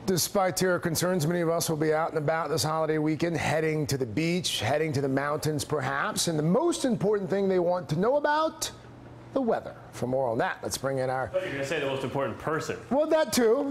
Despite terror concerns, many of us will be out and about this holiday weekend, heading to the beach, heading to the mountains perhaps. And the most important thing they want to know about, the weather. For more on that, let's bring in our... You're going to say the most important person. Well, that too,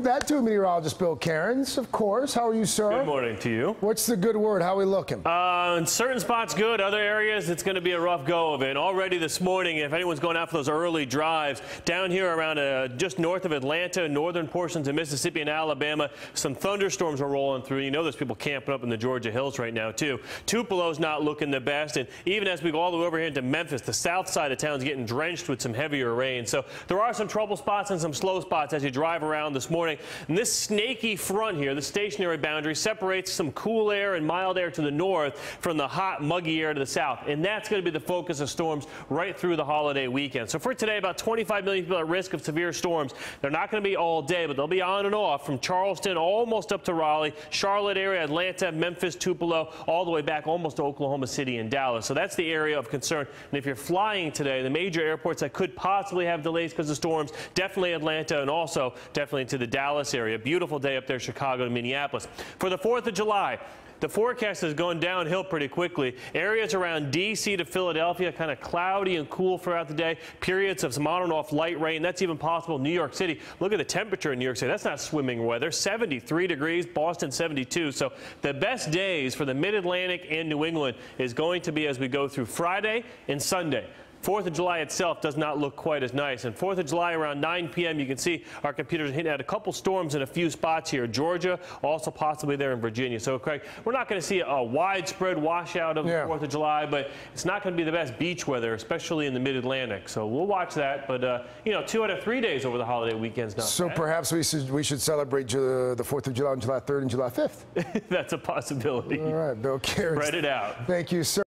meteorologist Bill Karins, of course. How are you, sir? Good morning to you. What's the good word? How are we looking? In certain spots, good. Other areas, it's going to be a rough go of it. Already this morning, if anyone's going out for those early drives, down here around just north of Atlanta, northern portions of Mississippi and Alabama, some thunderstorms are rolling through. You know there's people camping up in the Georgia hills right now, too. Tupelo's not looking the best. And even as we go all the way over here into Memphis, the south side of town's getting drenched with some heavier rain. So there are some trouble spots and some slow spots as you drive around this morning. And this snaky front here, the stationary boundary, separates some cool air and mild air to the north from the hot, muggy air to the south. And that's going to be the focus of storms right through the holiday weekend. So for today, about 25 million people at risk of severe storms. They're not going to be all day, but they'll be on and off from Charleston almost up to Raleigh, Charlotte area, Atlanta, Memphis, Tupelo, all the way back almost to Oklahoma City and Dallas. So that's the area of concern. And if you're flying today, the major airports that could possibly have delays because of storms, definitely Atlanta and also definitely into the Dallas area. Beautiful day up there, Chicago to Minneapolis. For the 4th of July, the forecast is going downhill pretty quickly. Areas around D.C. to Philadelphia, kind of cloudy and cool throughout the day. Periods of some on and off light rain. That's even possible in New York City. Look at the temperature in New York City. That's not swimming weather. 73 degrees, Boston 72. So the best days for the Mid-Atlantic and New England is going to be as we go through Friday and Sunday. 4th of July itself does not look quite as nice. And 4th of July around 9 p.m. you can see our computers hitting at a couple storms in a few spots here. Georgia, also possibly there in Virginia. So, Craig, we're not going to see a widespread washout of the 4th of July, but it's not going to be the best beach weather, especially in the Mid-Atlantic. So we'll watch that. But, you know, 2 out of 3 days over the holiday weekend's not so bad. Perhaps we should celebrate the 4th of July on July 3rd and July 5th. That's a possibility. All right, Bill Karins. Spread it out. Thank you, sir.